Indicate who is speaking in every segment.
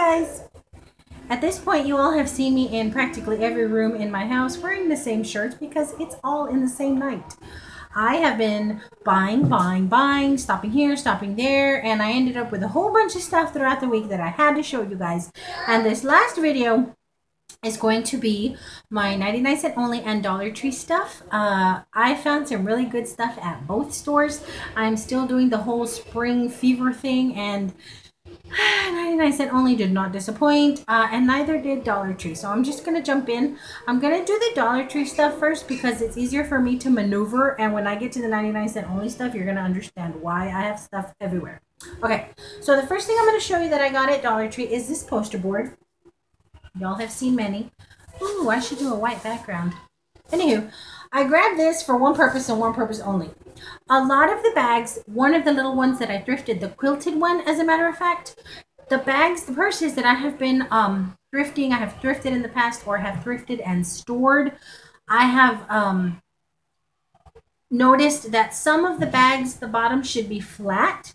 Speaker 1: guys. At this point, you all have seen me in practically every room in my house wearing the same shirts because it's all in the same night. I have been buying, stopping here, stopping there, and I ended up with a whole bunch of stuff throughout the week that I had to show you guys. And this last video is going to be my 99 cent only and Dollar Tree stuff. I found some really good stuff at both stores. I'm still doing the whole spring fever thing, and 99 cent only did not disappoint, and neither did Dollar Tree. So I'm just going to jump in. I'm going to do the Dollar Tree stuff first because it's easier for me to maneuver, and when I get to the 99 cent only stuff, you're going to understand why I have stuff everywhere. Okay, so the first thing I'm going to show you that I got at Dollar Tree is this poster board. Y'all have seen many. Ooh, I should do a white background. Anywho, I grabbed this for one purpose and one purpose only. A lot of the bags, one of the little ones that I thrifted, the quilted one, as a matter of fact, the bags, the purses that I have been thrifting, I have thrifted in the past or have thrifted and stored. I have noticed that some of the bags, the bottom should be flat,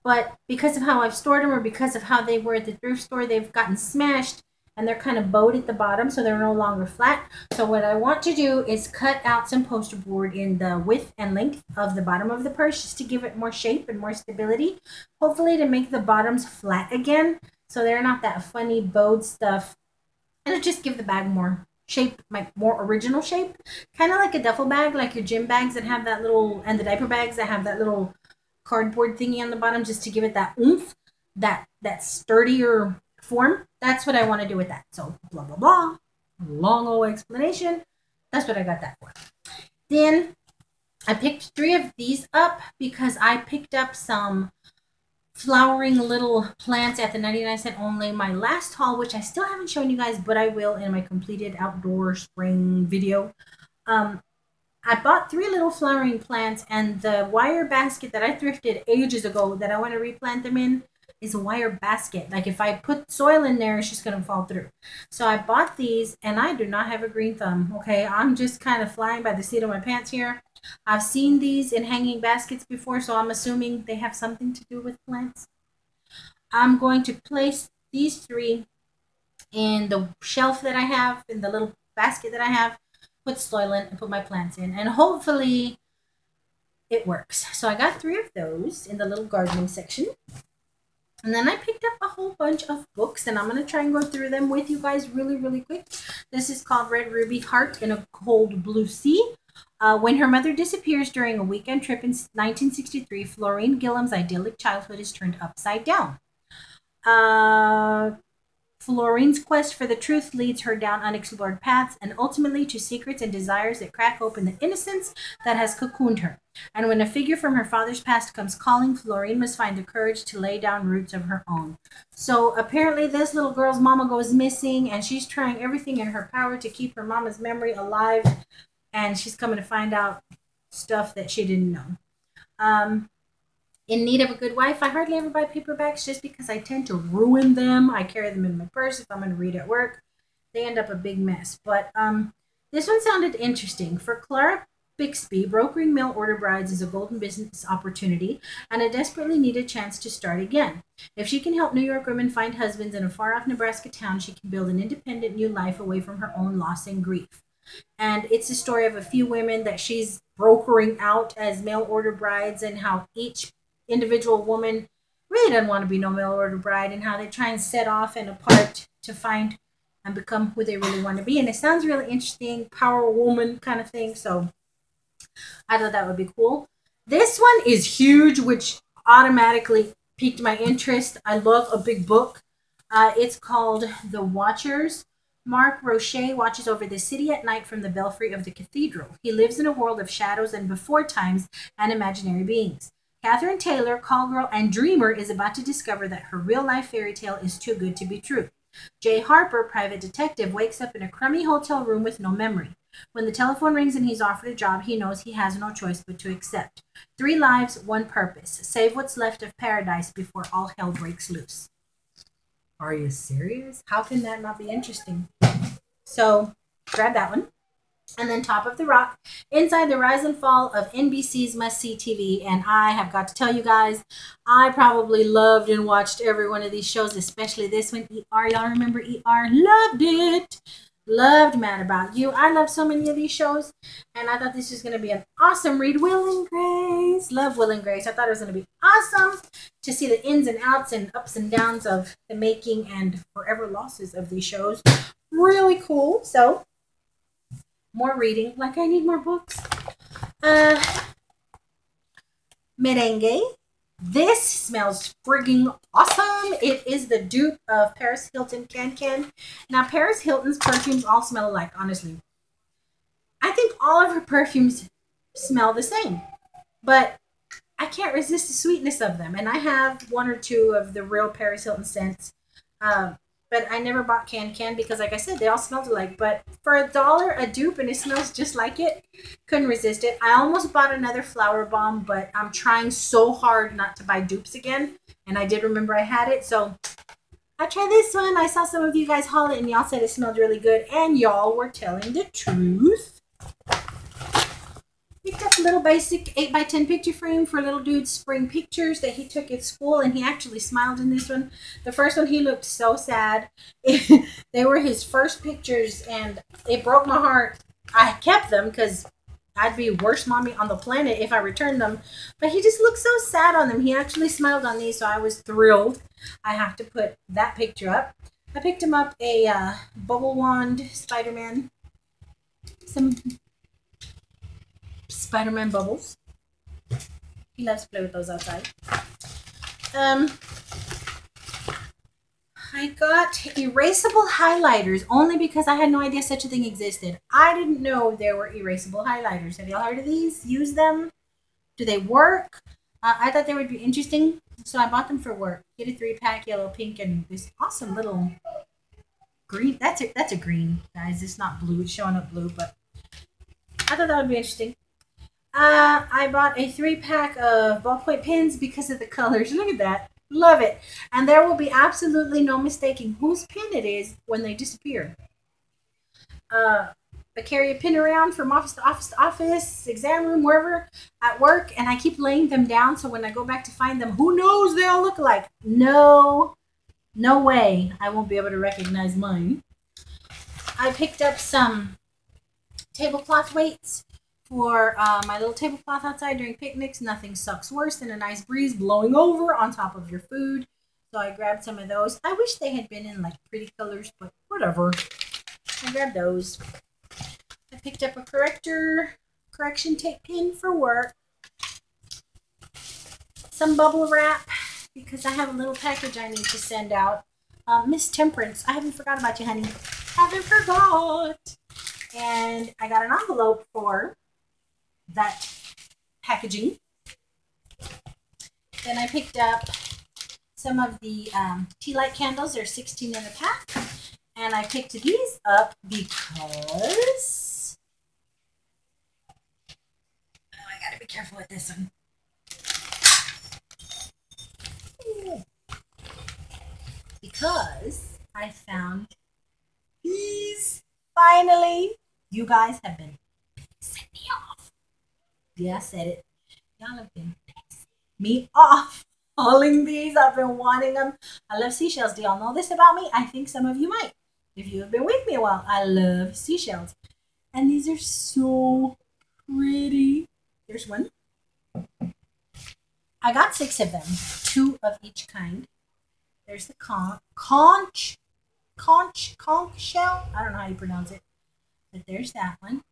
Speaker 1: but because of how I've stored them or because of how they were at the thrift store, they've gotten smashed and they're kind of bowed at the bottom, so they're no longer flat. So what I want to do is cut out some poster board in the width and length of the bottom of the purse just to give it more shape and more stability. Hopefully to make the bottoms flat again, so they're not that funny bowed stuff. And it'll just give the bag more shape, like more original shape. Kind of like a duffel bag, like your gym bags that have that little, and the diaper bags that have that little cardboard thingy on the bottom, just to give it that oomph, that sturdier form. That's what I want to do with that. So blah blah blah, long old explanation. That's what I got that for. Then I picked 3 of these up because I picked up some flowering little plants at the 99 cent only, my last haul, which I still haven't shown you guys, but I will in my completed outdoor spring video. I bought 3 little flowering plants, and the wire basket that I thrifted ages ago that I want to replant them in is a wire basket. Like if I put soil in there, it's just going to fall through. So I bought these, and I do not have a green thumb, okay? I'm just kind of flying by the seat of my pants here. I've seen these in hanging baskets before, so I'm assuming they have something to do with plants. I'm going to place these 3 in the shelf that I have, in the little basket that I have, put soil in, and put my plants in, and hopefully it works. So I got 3 of those in the little gardening section. And then I picked up a whole bunch of books, and I'm going to try and go through them with you guys really quick. This is called Red Ruby Heart in a Cold Blue Sea. When her mother disappears during a weekend trip in 1963, Florine Gillam's idyllic childhood is turned upside down. Florine's quest for the truth leads her down unexplored paths and ultimately to secrets and desires that crack open the innocence that has cocooned her. And when a figure from her father's past comes calling, Florine must find the courage to lay down roots of her own. So apparently this little girl's mama goes missing, and she's trying everything in her power to keep her mama's memory alive, and she's coming to find out stuff that she didn't know. In Need of a Good Wife, I hardly ever buy paperbacks just because I tend to ruin them. I carry them in my purse if I'm going to read at work. They end up a big mess. But this one sounded interesting. For Clara Bixby, brokering mail order brides is a golden business opportunity and a desperately needed chance to start again. If she can help New York women find husbands in a far-off Nebraska town, she can build an independent new life away from her own loss and grief. And it's a story of a few women that she's brokering out as mail order brides, and how each individual woman really doesn't want to be no mail order bride, and how they try and set off and apart to find and become who they really want to be. And it sounds really interesting, power woman kind of thing. So I thought that would be cool. This one is huge, which automatically piqued my interest. I love a big book. It's called The Watchers. Mark Roche watches over the city at night from the belfry of the cathedral. He lives in a world of shadows and before times and imaginary beings. Catherine Taylor, call girl and dreamer, is about to discover that her real-life fairy tale is too good to be true. Jay Harper, private detective, wakes up in a crummy hotel room with no memory. When the telephone rings and he's offered a job, he knows he has no choice but to accept. 3 lives, 1 purpose. Save what's left of paradise before all hell breaks loose. Are you serious? How can that not be interesting? So, grab that one. And then Top of the Rock, Inside the Rise and Fall of NBC's must-see TV. And I have got to tell you guys, I probably loved and watched every one of these shows, especially this one, ER. Y'all remember ER? Loved it. Loved Mad About You. I love so many of these shows, and I thought this was going to be an awesome read. Will and Grace. Love Will and Grace. I thought it was going to be awesome to see the ins and outs and ups and downs of the making and forever losses of these shows. Really cool. So, more reading. Like, I need more books. Merengue. This smells frigging awesome. It is the dupe of Paris Hilton Can Can. Now, Paris Hilton's perfumes all smell alike, honestly. I think all of her perfumes smell the same. But I can't resist the sweetness of them. And I have one or two of the real Paris Hilton scents. But I never bought Can Can because, like I said, they all smelled alike. But for $1 a dupe and it smells just like it, couldn't resist it. I almost bought another Flower Bomb, but I'm trying so hard not to buy dupes again. And I did remember I had it, so I tried this one. I saw some of you guys haul it, and y'all said it smelled really good, and y'all were telling the truth. Picked up a little basic 8x10 picture frame for little dude's spring pictures that he took at school, and he actually smiled in this one. The first one, he looked so sad. They were his first pictures, and it broke my heart. I kept them because I'd be worst mommy on the planet if I returned them, but he just looked so sad on them. He actually smiled on these, so I was thrilled. I have to put that picture up. I picked him up a Bubble Wand Spider-Man. Some Spider-Man bubbles. He loves to play with those outside. I got erasable highlighters only because I had no idea such a thing existed. I didn't know there were erasable highlighters. Have y'all heard of these? Use them? Do they work? I thought they would be interesting, so I bought them for work. Get a 3-pack, yellow, pink, and this awesome little green. That's a green, guys. It's not blue. It's showing up blue, but I thought that would be interesting. I bought a 3-pack of ballpoint pens because of the colors. Look at that. Love it. And there will be absolutely no mistaking whose pen it is when they disappear. I carry a pen around from office to office to office, exam room, wherever at work, and I keep laying them down so when I go back to find them, who knows, they all look alike. No way I won't be able to recognize mine. I picked up some tablecloth weights for my little tablecloth outside during picnics. Nothing sucks worse than a nice breeze blowing over on top of your food. So I grabbed some of those. I wish they had been in like pretty colors, but whatever. I grabbed those. I picked up a correction tape pin for work. Some bubble wrap because I have a little package I need to send out. Miss Temperance, I haven't forgot about you, honey. Haven't forgot. And I got an envelope for that packaging. Then I picked up some of the tea light candles. They're 16 in a pack. And I picked these up because I gotta be careful with this one. Because I found these. Finally, you guys have been pissing me off. Yeah, I said it. Y'all have been pissing me off hauling these. I've been wanting them. I love seashells. Do y'all know this about me? I think some of you might. If you have been with me a while, I love seashells. And these are so pretty. There's one. I got 6 of them. 2 of each kind. There's the conch shell. I don't know how you pronounce it. But there's that one.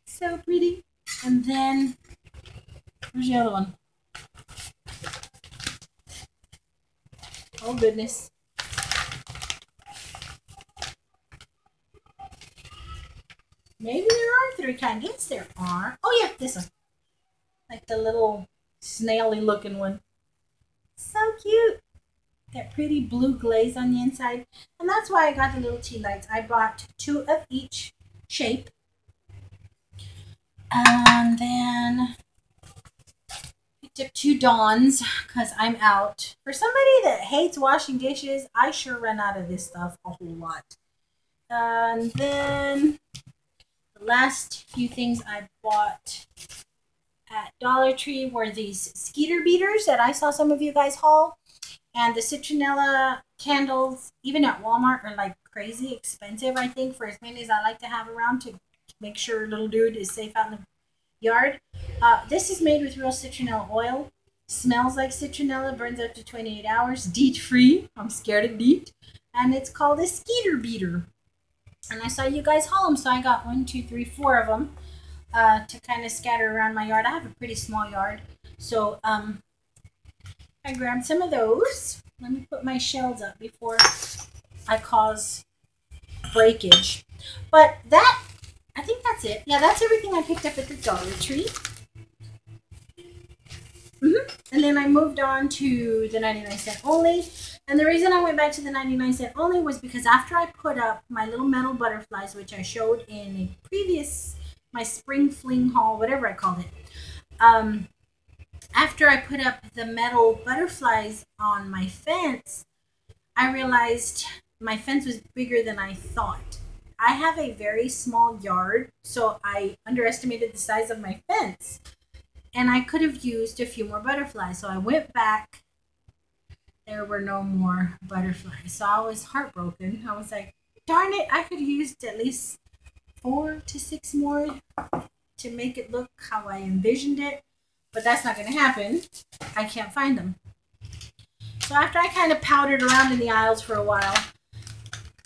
Speaker 1: So pretty. And then where's the other one? Oh goodness. Maybe there are 3 kinds. Yes, there are. Oh yeah, this one. Like the little snaily looking one. So cute. That pretty blue glaze on the inside. And that's why I got the little tea lights. I bought 2 of each shape. And then picked up 2 Dawns because I'm out. For somebody that hates washing dishes, I sure run out of this stuff a whole lot. And then the last few things I bought at Dollar Tree were these Skeeter beaters that I saw some of you guys haul. And the citronella candles, even at Walmart, are like crazy expensive, I think, for as many as I like to have around to make sure little dude is safe out in the yard. This is made with real citronella oil. Smells like citronella, burns up to 28 hours, DEET free. I'm scared of DEET. And it's called a Skeeter beater. And I saw you guys haul them, so I got 1, 2, 3, 4 of them to kind of scatter around my yard. I have a pretty small yard, so I grabbed some of those. Let me put my shelves up before I cause breakage. But that, I think that's it. Yeah, that's everything I picked up at the Dollar Tree. And then I moved on to the 99-cent only. And the reason I went back to the 99-cent only was because after I put up my little metal butterflies, which I showed in a previous, my spring fling haul, whatever I called it. After I put up the metal butterflies on my fence, I realized my fence was bigger than I thought. I have a very small yard, so I underestimated the size of my fence. And I could have used a few more butterflies. So I went back. There were no more butterflies. So I was heartbroken. I was like, darn it, I could have used at least 4 to 6 more to make it look how I envisioned it. But that's not going to happen. I can't find them. So after I kind of powdered around in the aisles for a while,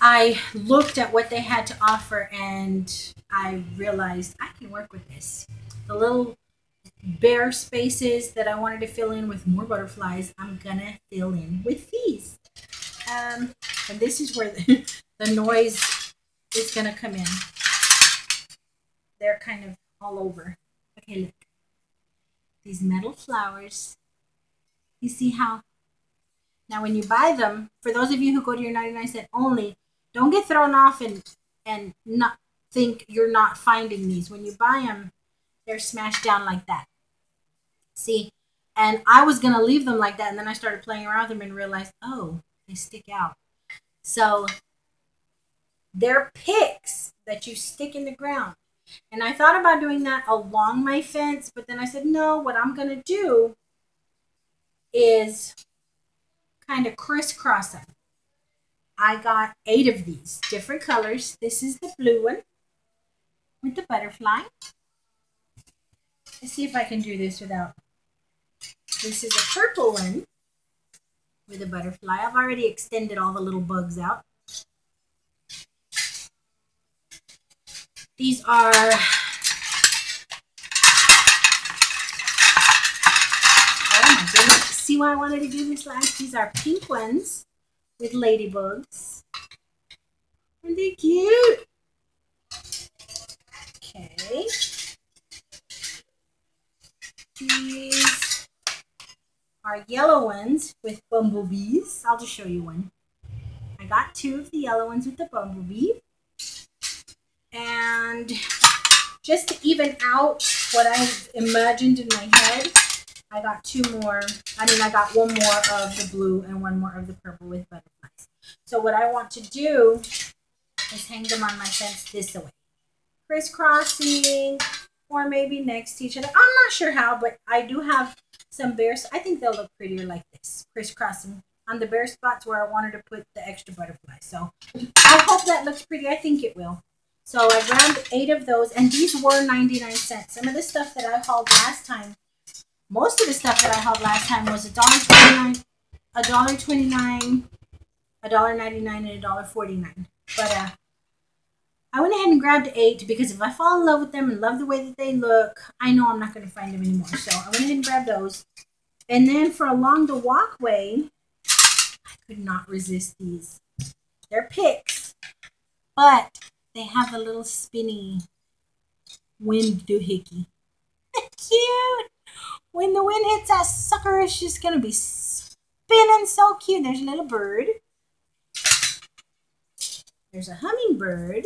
Speaker 1: I looked at what they had to offer and I realized I can work with this. The little bare spaces that I wanted to fill in with more butterflies, I'm gonna fill in with these. And this is where the noise is gonna come in. They're kind of all over. Okay, look. These metal flowers. You see how? Now when you buy them, for those of you who go to your 99-cent only, don't get thrown off and not think you're not finding these. When you buy them, they're smashed down like that. See, and I was going to leave them like that, and then I started playing around with them and realized, oh, they stick out. So they're picks that you stick in the ground. And I thought about doing that along my fence, but then I said, no, what I'm going to do is kind of crisscross them. I got 8 of these, different colors. This is the blue one with the butterfly. Let's see if I can do this without. This is a purple one with a butterfly. I've already extended all the little bugs out. These are oh my goodness. See why I wanted to do this last? These are pink ones with ladybugs. Aren't they cute? Okay. These are yellow ones with bumblebees. I'll just show you one. I got 2 of the yellow ones with the bumblebee. And just to even out what I imagined in my head, I got 2 more. I got 1 more of the blue and 1 more of the purple with butterflies. So what I want to do is hang them on my fence this way. Crisscrossing, or maybe next to each other. I'm not sure how, but I do have some bears. I think they'll look prettier like this, crisscrossing on the bare spots where I wanted to put the extra butterflies. So I hope that looks pretty. I think it will. So I grabbed 8 of those, and these were 99 cents. Some of the stuff that I hauled last time, most of the stuff that I hauled last time was $1.29, $1.29, $1.99, and $1.49. But I went ahead and grabbed 8 because if I fall in love with them and love the way that they look, I know I'm not going to find them anymore. So I went ahead and grabbed those. And then for along the walkway, I could not resist these. They're picks, but they have a little spinny wind doohickey. Cute! When the wind hits that sucker, it's just going to be spinning so cute. There's a little bird. There's a hummingbird.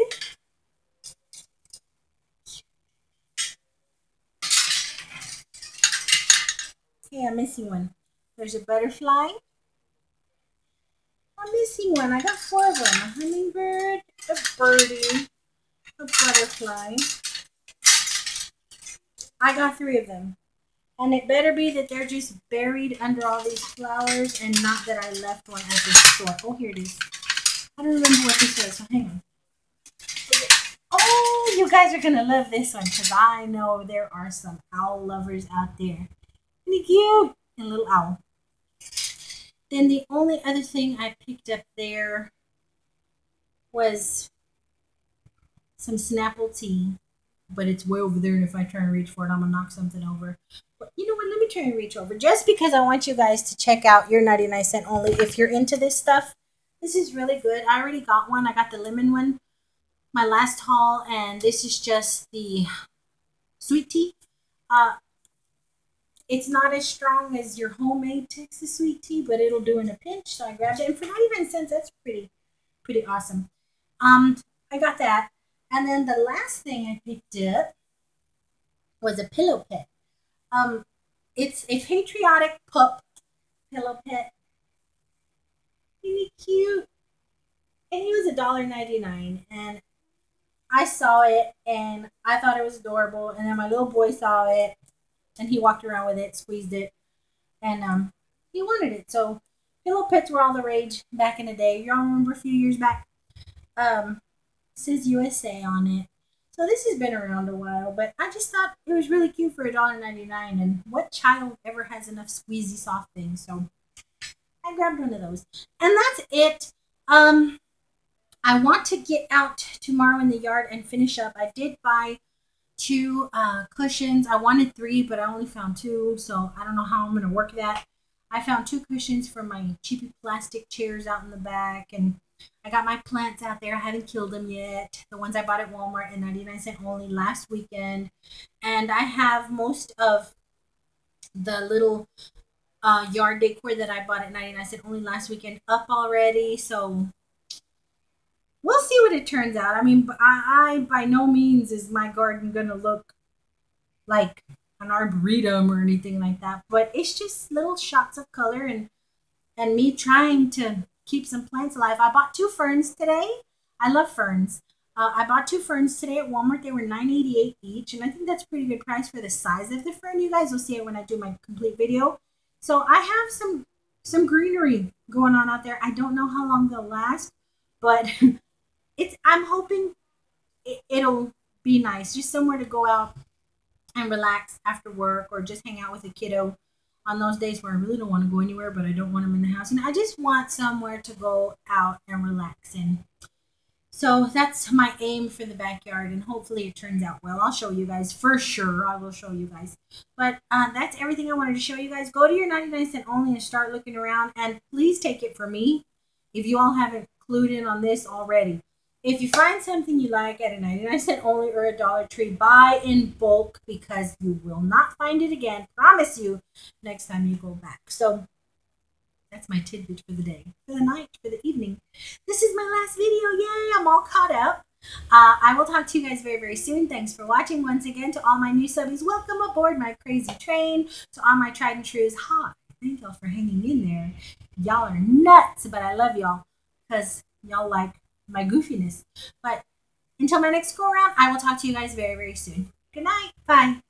Speaker 1: Okay, I'm missing one. There's a butterfly. I'm missing one. I got 4 of them. A hummingbird, a birdie, a butterfly. I got 3 of them. And it better be that they're just buried under all these flowers and not that I left one at the store. Oh, here it is. I don't remember what this was, so hang on. Oh, you guys are going to love this one because I know there are some owl lovers out there. Isn't it cute? And a little owl. Then the only other thing I picked up there was some Snapple tea. But it's way over there, and if I try and reach for it, I'm going to knock something over. But you know what? Let me try and reach over. Just because I want you guys to check out your 99¢ Only. If you're into this stuff, this is really good. I already got one. I got the lemon one, my last haul, and this is just the sweet tea. It's not as strong as your homemade Texas sweet tea, but it'll do in a pinch. So I grabbed it, and for 99 cents, that's pretty awesome. I got that. And then the last thing I picked up was a pillow pet. It's a patriotic pup pillow pet. Isn't he cute? And he was $1.99. And I saw it and I thought it was adorable. And then my little boy saw it and he walked around with it, squeezed it, and he wanted it. So pillow pets were all the rage back in the day. Y'all remember a few years back? Says USA on it. So this has been around a while, but I just thought it was really cute for $1.99. And what child ever has enough squeezy soft things? So I grabbed one of those. And that's it. I want to get out tomorrow in the yard and finish up. I did buy 2 cushions. I wanted 3, but I only found 2. So I don't know how I'm going to work that. I found 2 cushions for my cheapy plastic chairs out in the back, and I got my plants out there. I haven't killed them yet. The ones I bought at Walmart at 99¢ Only last weekend. And I have most of the little yard decor that I bought at 99¢ Only last weekend up already. So we'll see what it turns out. I mean, I by no means is my garden going to look like an arboretum or anything like that. But it's just little shots of color and me trying to keep some plants alive. I bought 2 ferns today. I love ferns. I bought 2 ferns today at Walmart. They were $9.88 each, and I think that's a pretty good price for the size of the fern. You guys will see it when I do my complete video. So I have some greenery going on out there. I don't know how long they'll last, but I'm hoping it'll be nice. Just somewhere to go out and relax after work or just hang out with a kiddo on those days where I really don't want to go anywhere, but I don't want them in the house. And I just want somewhere to go out and relax in. So that's my aim for the backyard, and hopefully it turns out well. I'll show you guys for sure. I will show you guys. But that's everything I wanted to show you guys. Go to your 99¢ Only and start looking around. And please take it from me if you all haven't clued in on this already. If you find something you like at a 99¢ Only or a Dollar Tree, buy in bulk because you will not find it again. Promise you next time you go back. So that's my tidbit for the day, for the night, for the evening. This is my last video. Yay, I'm all caught up. I will talk to you guys very, very soon. Thanks for watching. Once again, to all my new subbies, welcome aboard my crazy train. To all my tried and trues, hi. Thank y'all for hanging in there. Y'all are nuts, but I love y'all because y'all like my goofiness. But until my next go around, I will talk to you guys very, very soon. Good night. Bye.